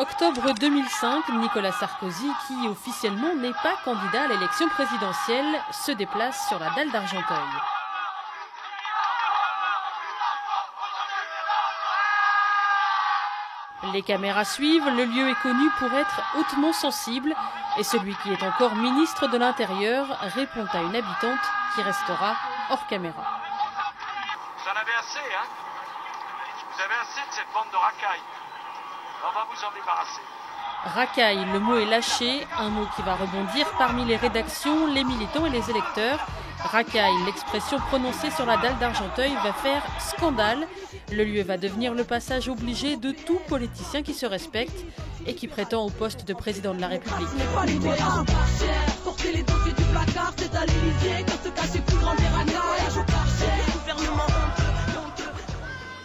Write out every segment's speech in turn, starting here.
Octobre 2005, Nicolas Sarkozy, qui officiellement n'est pas candidat à l'élection présidentielle, se déplace sur la dalle d'Argenteuil. Les caméras suivent, le lieu est connu pour être hautement sensible et celui qui est encore ministre de l'Intérieur répond à une habitante qui restera hors caméra. Vous en avez assez, hein? Vous avez assez de cette bande de racailles. On va vous en débarrasser. Racaille, le mot est lâché, un mot qui va rebondir parmi les rédactions, les militants et les électeurs. Racaille, l'expression prononcée sur la dalle d'Argenteuil, va faire scandale. Le lieu va devenir le passage obligé de tout politicien qui se respecte et qui prétend au poste de président de la République.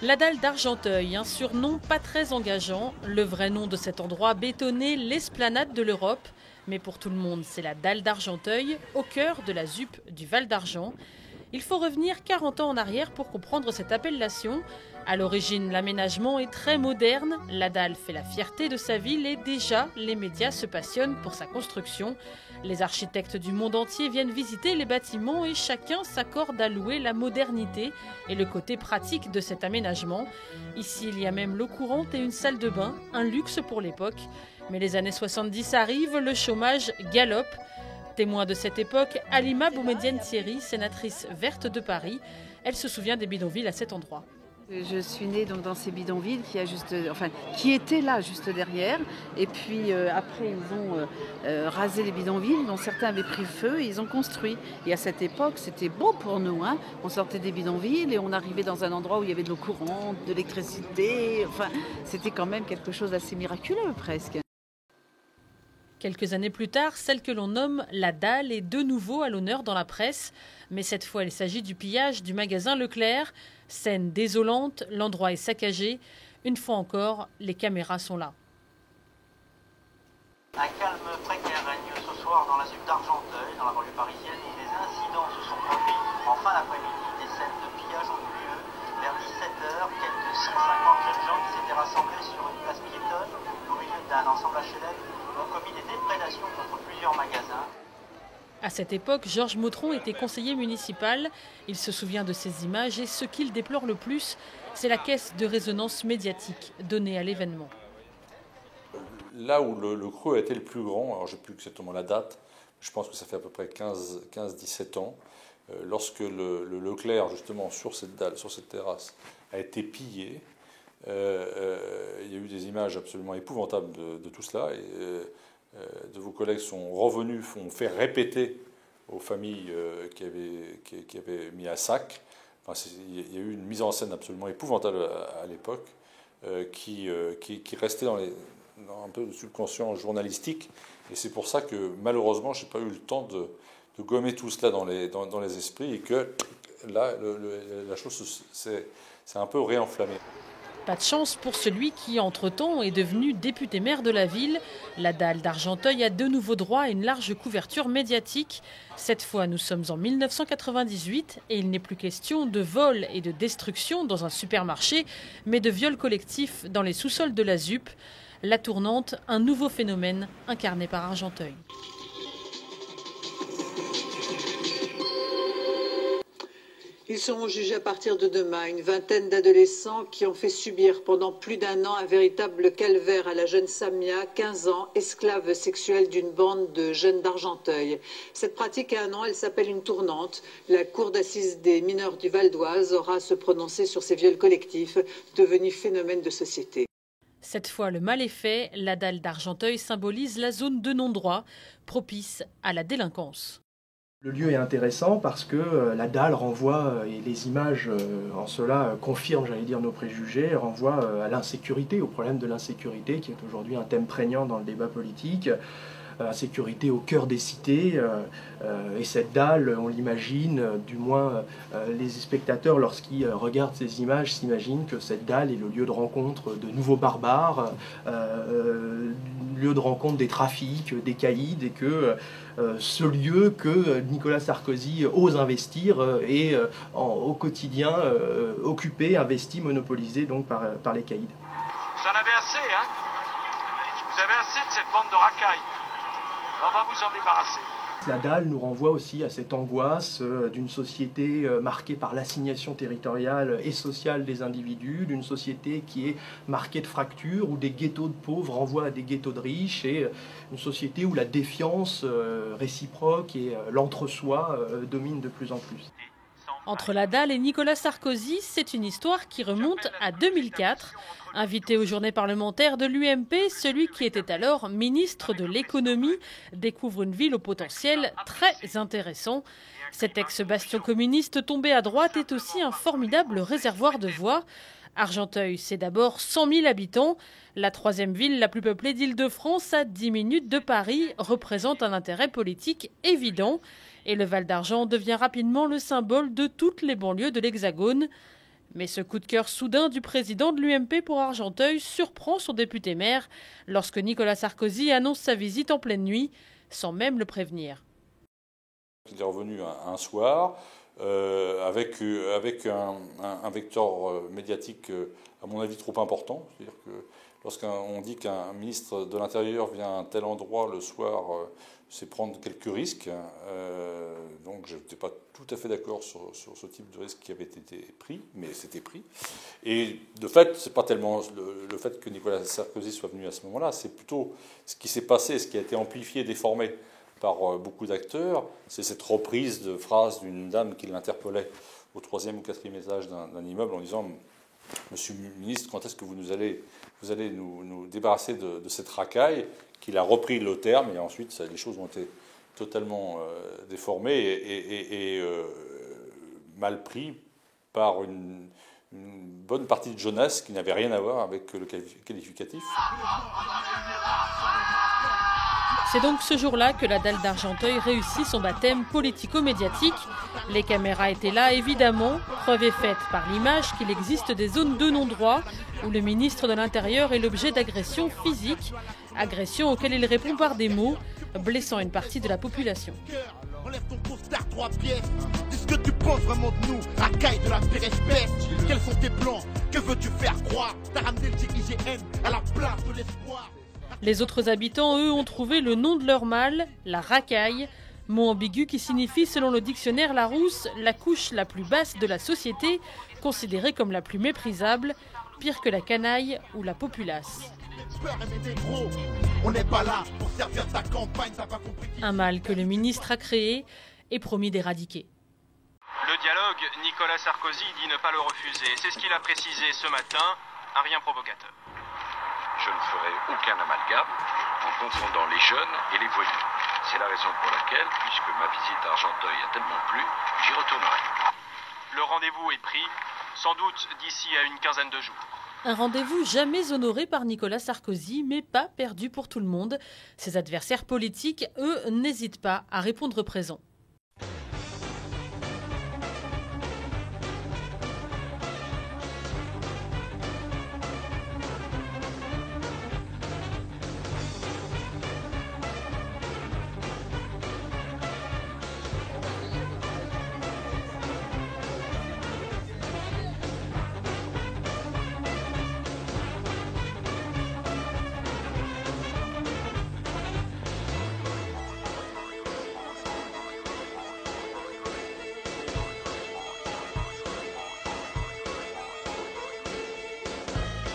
La dalle d'Argenteuil, un surnom pas très engageant. Le vrai nom de cet endroit bétonné, l'esplanade de l'Europe. Mais pour tout le monde, c'est la dalle d'Argenteuil, au cœur de la ZUP du Val d'Argent. Il faut revenir 40 ans en arrière pour comprendre cette appellation. À l'origine, l'aménagement est très moderne. La dalle fait la fierté de sa ville et déjà, les médias se passionnent pour sa construction. Les architectes du monde entier viennent visiter les bâtiments et chacun s'accorde à louer la modernité et le côté pratique de cet aménagement. Ici, il y a même l'eau courante et une salle de bain, un luxe pour l'époque. Mais les années 70 arrivent, le chômage galope. Témoin de cette époque, Halima Boumedienne-Thierry, sénatrice verte de Paris. Elle se souvient des bidonvilles à cet endroit. Je suis née donc dans ces bidonvilles qui étaient là juste derrière. Et puis après, ils ont rasé les bidonvilles, dont certains avaient pris feu et ils ont construit. Et à cette époque, c'était beau pour nous. Hein. On sortait des bidonvilles et on arrivait dans un endroit où il y avait de l'eau courante, de l'électricité. Enfin, c'était quand même quelque chose d'assez miraculeux presque. Quelques années plus tard, celle que l'on nomme la dalle est de nouveau à l'honneur dans la presse. Mais cette fois, il s'agit du pillage du magasin Leclerc. Scène désolante, l'endroit est saccagé. Une fois encore, les caméras sont là. Un calme précaire règne ce soir dans la ZUP d'Argenteuil, dans la banlieue parisienne, où des incidents se sont produits en fin d'après-midi. Des scènes de pillage ont eu lieu. Vers 17h, quelques 150 jeunes gens qui s'étaient rassemblés sur une place piétonne au milieu d'un ensemble HLM ont commis des déprédations contre plusieurs magasins. À cette époque, Georges Mautron était conseiller municipal. Il se souvient de ces images et ce qu'il déplore le plus, c'est la caisse de résonance médiatique donnée à l'événement. Là où le creux a été le plus grand, alors je ne sais plus exactement la date, je pense que ça fait à peu près 15-17 ans, lorsque le Leclerc, justement, sur cette dalle, sur cette terrasse, a été pillé. Il y a eu des images absolument épouvantables de tout cela. Et, de vos collègues sont revenus, ont fait répéter aux familles qui avaient mis à sac. Enfin, il y a eu une mise en scène absolument épouvantable à l'époque qui restait dans un peu le subconscient journalistique. Et c'est pour ça que malheureusement, je n'ai pas eu le temps de gommer tout cela dans les esprits et que là, la chose s'est un peu réenflammée. Pas de chance pour celui qui, entre-temps, est devenu député-maire de la ville. La dalle d'Argenteuil a de nouveau droit à une large couverture médiatique. Cette fois, nous sommes en 1998 et il n'est plus question de vol et de destruction dans un supermarché, mais de viol collectif dans les sous-sols de la ZUP. La tournante, un nouveau phénomène incarné par Argenteuil. Ils seront jugés à partir de demain. Une vingtaine d'adolescents qui ont fait subir pendant plus d'un an un véritable calvaire à la jeune Samia, 15 ans, esclave sexuelle d'une bande de jeunes d'Argenteuil. Cette pratique a un nom, elle s'appelle une tournante. La cour d'assises des mineurs du Val d'Oise aura à se prononcer sur ces viols collectifs devenus phénomènes de société. Cette fois, le mal est fait. La dalle d'Argenteuil symbolise la zone de non-droit, propice à la délinquance. Le lieu est intéressant parce que la dalle renvoie, et les images en cela confirment, j'allais dire, nos préjugés, renvoient à l'insécurité, au problème de l'insécurité qui est aujourd'hui un thème prégnant dans le débat politique. Insécurité au cœur des cités, et cette dalle, on l'imagine, du moins les spectateurs, lorsqu'ils regardent ces images, s'imaginent que cette dalle est le lieu de rencontre de nouveaux barbares, lieu de rencontre des trafics, des caïds, et que ce lieu que Nicolas Sarkozy ose investir est au quotidien occupé, investi, monopolisé donc par les caïds. Vous en avez assez, hein? Vous avez assez de cette bande de racailles. On va vous en débarrasser. La dalle nous renvoie aussi à cette angoisse d'une société marquée par l'assignation territoriale et sociale des individus, d'une société qui est marquée de fractures, où des ghettos de pauvres renvoient à des ghettos de riches, et une société où la défiance réciproque et l'entre-soi dominent de plus en plus. Entre la dalle et Nicolas Sarkozy, c'est une histoire qui remonte à 2004. Invité aux journées parlementaires de l'UMP, celui qui était alors ministre de l'économie découvre une ville au potentiel très intéressant. Cet ex-bastion communiste tombé à droite est aussi un formidable réservoir de voix. Argenteuil, c'est d'abord 100 000 habitants. La troisième ville la plus peuplée d'Île-de-France, à 10 minutes de Paris, représente un intérêt politique évident. Et le Val d'Argent devient rapidement le symbole de toutes les banlieues de l'Hexagone. Mais ce coup de cœur soudain du président de l'UMP pour Argenteuil surprend son député-maire lorsque Nicolas Sarkozy annonce sa visite en pleine nuit, sans même le prévenir. Il est revenu un soir avec un vecteur médiatique, à mon avis, trop important. C'est-à-dire que lorsqu'on dit qu'un ministre de l'Intérieur vient à un tel endroit le soir, c'est prendre quelques risques. Donc je n'étais pas tout à fait d'accord sur ce type de risque qui avait été pris, mais c'était pris. Et de fait, c'est pas tellement le fait que Nicolas Sarkozy soit venu à ce moment-là, c'est plutôt ce qui s'est passé, ce qui a été amplifié, déformé par beaucoup d'acteurs. C'est cette reprise de phrases d'une dame qui l'interpellait au 3e ou 4e étage d'un immeuble en disant « Monsieur le ministre, quand est-ce que vous allez nous débarrasser de cette racaille ?» qu'il a repris le terme, et ensuite les choses ont été totalement déformées et mal pris par une bonne partie de jeunesse qui n'avait rien à voir avec le qualificatif. C'est donc ce jour-là que la dalle d'Argenteuil réussit son baptême politico-médiatique. Les caméras étaient là, évidemment. Preuve est faite par l'image qu'il existe des zones de non-droit où le ministre de l'Intérieur est l'objet d'agressions physiques. Agressions auxquelles il répond par des mots, blessant une partie de la population. Enlève ton costard 3 pièces. Dis ce que tu penses vraiment de nous, racaille de la pire espèce. Quels sont tes plans? Que veux-tu faire croire? T'as ramené le GIGN à la place de l'espoir. Les autres habitants, eux, ont trouvé le nom de leur mal, la racaille, mot ambigu qui signifie, selon le dictionnaire Larousse, la couche la plus basse de la société, considérée comme la plus méprisable, pire que la canaille ou la populace. Un mal que le ministre a créé et promis d'éradiquer. Le dialogue, Nicolas Sarkozy dit ne pas le refuser. C'est ce qu'il a précisé ce matin, un rien provocateur. Je ne ferai aucun amalgame en confondant les jeunes et les voyous. C'est la raison pour laquelle, puisque ma visite à Argenteuil a tellement plu, j'y retournerai. Le rendez-vous est pris, sans doute d'ici à une quinzaine de jours. Un rendez-vous jamais honoré par Nicolas Sarkozy, mais pas perdu pour tout le monde. Ses adversaires politiques, eux, n'hésitent pas à répondre présent.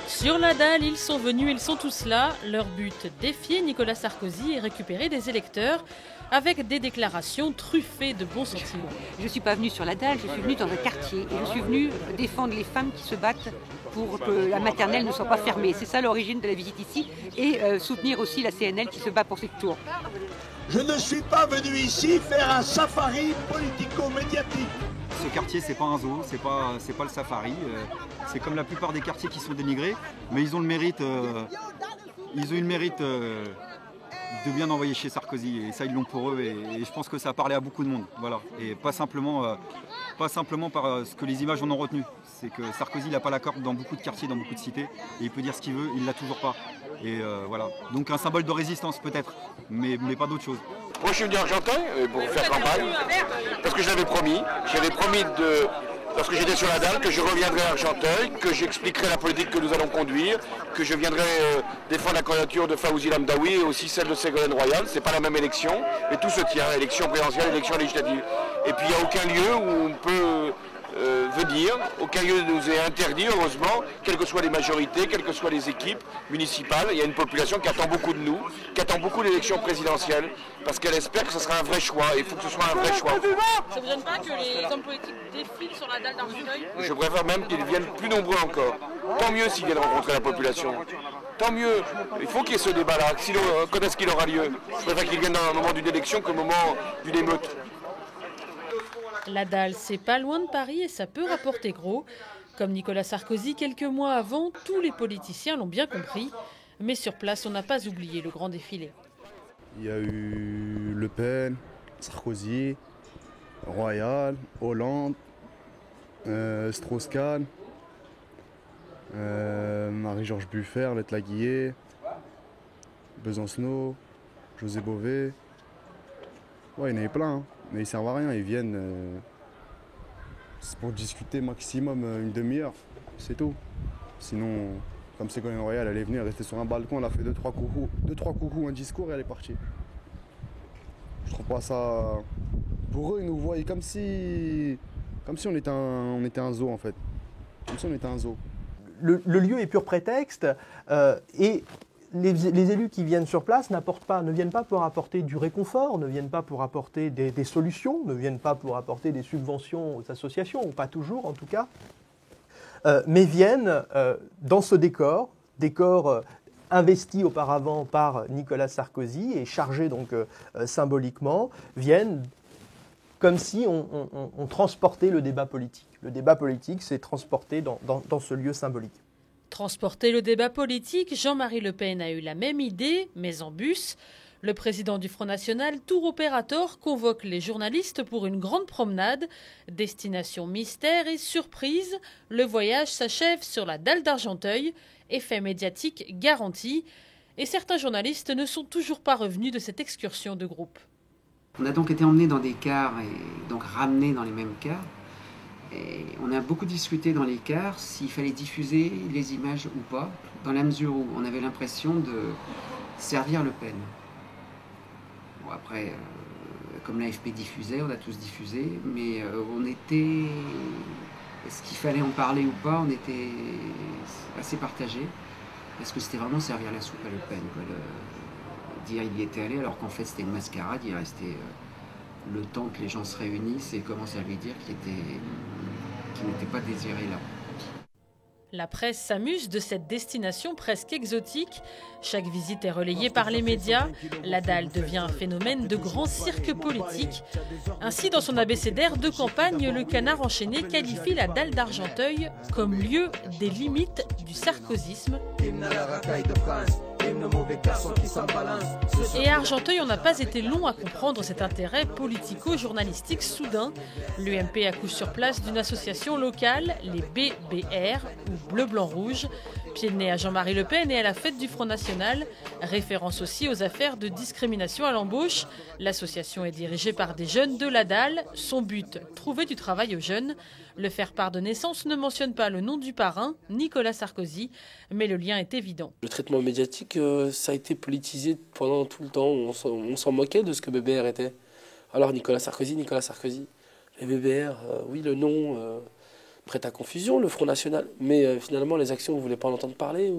Sur la dalle, ils sont venus, ils sont tous là. Leur but, défier Nicolas Sarkozy et récupérer des électeurs avec des déclarations truffées de bons sentiments. Je ne suis pas venue sur la dalle, je suis venue dans un quartier et je suis venue défendre les femmes qui se battent pour que la maternelle ne soit pas fermée. C'est ça l'origine de la visite ici et soutenir aussi la CNL qui se bat pour ses tours. Je ne suis pas venu ici faire un safari politico-médiatique. Ce quartier, c'est pas un zoo, c'est pas le safari. C'est comme la plupart des quartiers qui sont dénigrés, mais ils ont le mérite, de bien envoyer chez Sarkozy. Et ça, ils l'ont pour eux. Et je pense que ça a parlé à beaucoup de monde. Voilà. Et pas simplement par ce que les images en ont retenu. C'est que Sarkozy, il n'a pas la corde dans beaucoup de quartiers, dans beaucoup de cités. Et il peut dire ce qu'il veut, il l'a toujours pas. Et voilà. Donc un symbole de résistance peut-être, mais pas d'autre chose. Moi je suis venu à Argenteuil pour faire campagne, parce que j'avais promis lorsque j'étais sur la dalle, que je reviendrai à Argenteuil, que j'expliquerai la politique que nous allons conduire, que je viendrai défendre la candidature de Fawzi Lamdaoui et aussi celle de Ségolène Royal. C'est pas la même élection, mais tout se tient, élection présidentielle, élection législative. Et puis il n'y a aucun lieu où on peut venir, aucun lieu ne nous est interdit, heureusement, quelles que soient les majorités, quelles que soient les équipes municipales. Il y a une population qui attend beaucoup de nous, qui attend beaucoup l'élection présidentielle, parce qu'elle espère que ce sera un vrai choix, et il faut que ce soit un vrai choix. Ça vous gêne pas que les hommes politiques défilent sur la dalle d'Argenteuil? Je préfère même qu'ils viennent plus nombreux encore. Tant mieux s'ils viennent rencontrer la population. Tant mieux. Il faut qu'il y ait ce débat-là. Quand est-ce qu'il aura lieu? Je préfère qu'ils viennent dans un moment d'une élection qu'au moment d'une émeute. La dalle, c'est pas loin de Paris et ça peut rapporter gros. Comme Nicolas Sarkozy, quelques mois avant, tous les politiciens l'ont bien compris. Mais sur place, on n'a pas oublié le grand défilé. Il y a eu Le Pen, Sarkozy, Royal, Hollande, Strauss-Kahn, Marie-Georges Buffet, Lette Laguillet, Besancenot, José Bové. Ouais, il y en avait plein, hein. Mais ils servent à rien, ils viennent c'est pour discuter maximum une demi-heure, c'est tout. Sinon, comme Ségolène Royal, elle est venue, elle est restée sur un balcon, elle a fait 2-3 coucous, un discours et elle est partie. Je trouve pas ça... Pour eux, ils nous voient comme si on était un zoo en fait. Comme si on était un zoo. Le lieu est pur prétexte et les élus qui viennent sur place ne viennent pas pour apporter du réconfort, ne viennent pas pour apporter des solutions, ne viennent pas pour apporter des subventions aux associations, ou pas toujours en tout cas, mais viennent dans ce décor investi auparavant par Nicolas Sarkozy et chargé donc symboliquement, viennent comme si on transportait le débat politique. Le débat politique, c'est transporté dans ce lieu symbolique. Transporter le débat politique, Jean-Marie Le Pen a eu la même idée, mais en bus. Le président du Front National, tour opérateur, convoque les journalistes pour une grande promenade. Destination mystère et surprise, le voyage s'achève sur la dalle d'Argenteuil, effet médiatique garanti. Et certains journalistes ne sont toujours pas revenus de cette excursion de groupe. On a donc été emmenés dans des cars et donc ramenés dans les mêmes cars. Et on a beaucoup discuté dans les cars s'il fallait diffuser les images ou pas, dans la mesure où on avait l'impression de servir Le Pen. Bon, après, comme l'AFP diffusait, on a tous diffusé, mais on était... Est-ce qu'il fallait en parler ou pas? On était assez partagés. Est-ce que c'était vraiment servir la soupe à Le Pen, quoi, dire il y était allé alors qu'en fait c'était une mascarade, il restait le temps que les gens se réunissent et commencent à lui dire qu'il n'était pas désiré là. La presse s'amuse de cette destination presque exotique. Chaque visite est relayée par les médias. La dalle devient un phénomène de grand cirque politique. Ainsi, dans son abécédaire de campagne, le Canard enchaîné qualifie la dalle d'Argenteuil comme lieu des limites du sarkozysme. Et à Argenteuil, on n'a pas été long à comprendre cet intérêt politico-journalistique soudain. L'UMP accouche sur place d'une association locale, les BBR, ou Bleu Blanc Rouge. Pied de nez à Jean-Marie Le Pen et à la fête du Front National. Référence aussi aux affaires de discrimination à l'embauche. L'association est dirigée par des jeunes de la dalle. Son but, trouver du travail aux jeunes. Le faire-part de naissance ne mentionne pas le nom du parrain, Nicolas Sarkozy, mais le lien est évident. Le traitement médiatique, ça a été politisé pendant tout le temps. On s'en moquait de ce que BBR était. Alors Nicolas Sarkozy. Les BBR, oui, le nom prête à confusion, le Front National. Mais finalement, les actions, vous ne voulez pas en entendre parler.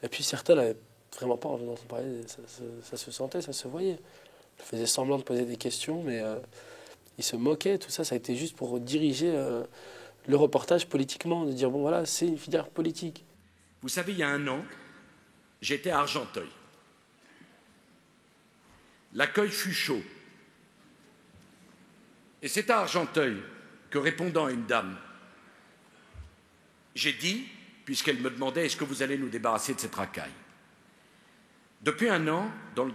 Et puis certains n'avaient vraiment pas envie d'entendre parler. Ça se sentait, ça se voyait. Je faisais semblant de poser des questions, mais... Ils se moquaient, tout ça, ça a été juste pour diriger le reportage politiquement, de dire, bon voilà, c'est une filière politique. Vous savez, il y a 1 an, j'étais à Argenteuil. L'accueil fut chaud. Et c'est à Argenteuil que, répondant à une dame, j'ai dit, puisqu'elle me demandait, est-ce que vous allez nous débarrasser de cette racaille? Depuis 1 an, dans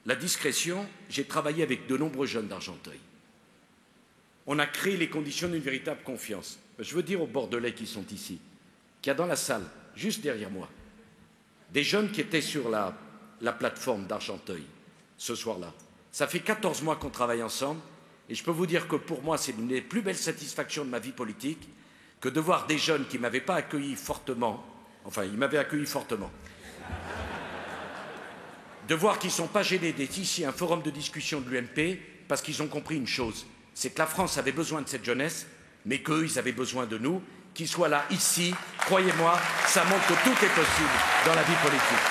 la discrétion, j'ai travaillé avec de nombreux jeunes d'Argenteuil. On a créé les conditions d'une véritable confiance. Je veux dire aux Bordelais qui sont ici, qu'il y a dans la salle, juste derrière moi, des jeunes qui étaient sur la plateforme d'Argenteuil ce soir-là. Ça fait 14 mois qu'on travaille ensemble Et je peux vous dire que pour moi, c'est l'une des plus belles satisfactions de ma vie politique que de voir des jeunes qui ne m'avaient pas accueilli fortement, enfin, ils m'avaient accueilli fortement, de voir qu'ils ne sont pas gênés d'être ici un forum de discussion de l'UMP parce qu'ils ont compris une chose, c'est que la France avait besoin de cette jeunesse, mais qu'eux, ils avaient besoin de nous, qu'ils soient là, ici. Croyez-moi, ça montre que tout est possible dans la vie politique.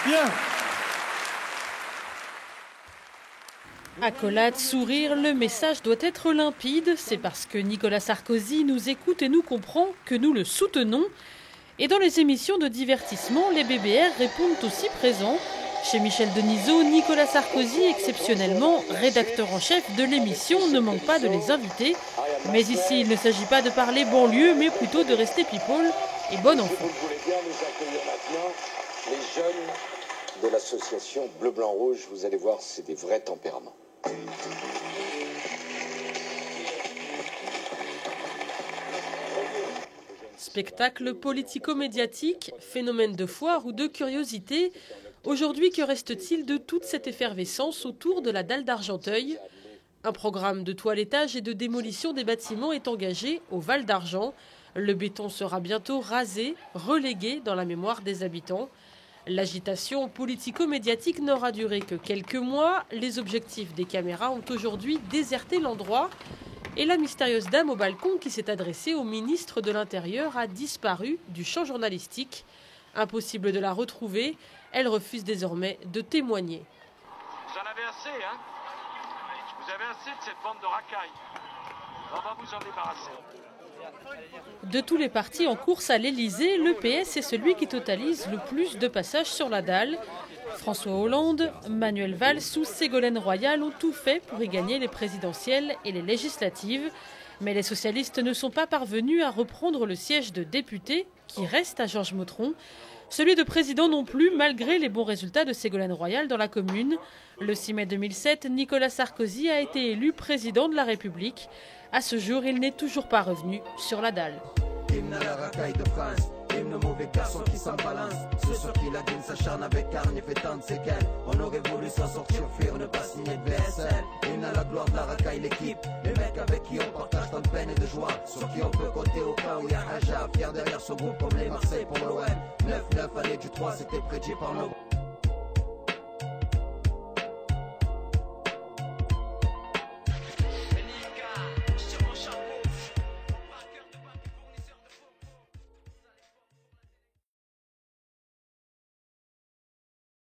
Bien. Accolade, sourire, le message doit être limpide. C'est parce que Nicolas Sarkozy nous écoute et nous comprend que nous le soutenons. Et dans les émissions de divertissement, les BBR répondent aussi présents. Chez Michel Denisot, Nicolas Sarkozy, exceptionnellement rédacteur en chef de l'émission, ne manque pas de les inviter. Mais ici, il ne s'agit pas de parler banlieue, mais plutôt de rester people et bon enfant. Vous voulez bien nous accueillir maintenant les jeunes de l'association Bleu Blanc Rouge. Vous allez voir, c'est des vrais tempéraments. Spectacle politico-médiatique, phénomène de foire ou de curiosité. Aujourd'hui, que reste-t-il de toute cette effervescence autour de la dalle d'Argenteuil ? Un programme de toilettage et de démolition des bâtiments est engagé au Val d'Argent. Le béton sera bientôt rasé, relégué dans la mémoire des habitants. L'agitation politico-médiatique n'aura duré que quelques mois. Les objectifs des caméras ont aujourd'hui déserté l'endroit. Et la mystérieuse dame au balcon qui s'est adressée au ministre de l'Intérieur a disparu du champ journalistique. Impossible de la retrouver, elle refuse désormais de témoigner. Vous en avez assez, hein? Vous avez assez de cette bande de racailles. On va vous en débarrasser. De tous les partis en course à l'Elysée, le PS est celui qui totalise le plus de passages sur la dalle. François Hollande, Manuel Valls ou Ségolène Royal ont tout fait pour y gagner les présidentielles et les législatives. Mais les socialistes ne sont pas parvenus à reprendre le siège de député qui reste à Georges Motron. Celui de président non plus, malgré les bons résultats de Ségolène Royal dans la commune. Le 6 mai 2007, Nicolas Sarkozy a été élu président de la République. À ce jour, il n'est toujours pas revenu sur la dalle. Hymne à la racaille de France, hymne mauvais garçon qui s'en balance. Ceux sur qui la dîne s'acharne avec hargne fait tant de séquelles. On aurait voulu s'en sortir, fuir, ne pas signer de VSL. Hymne à la gloire de la racaille, l'équipe. Les mecs avec qui on partage tant de peine et de joie. Sur qui on peut compter au cas où il y a Haja. Fier derrière son groupe comme les Marseille pour l'OM. 9-9, allez du 3, c'était prédit par nous.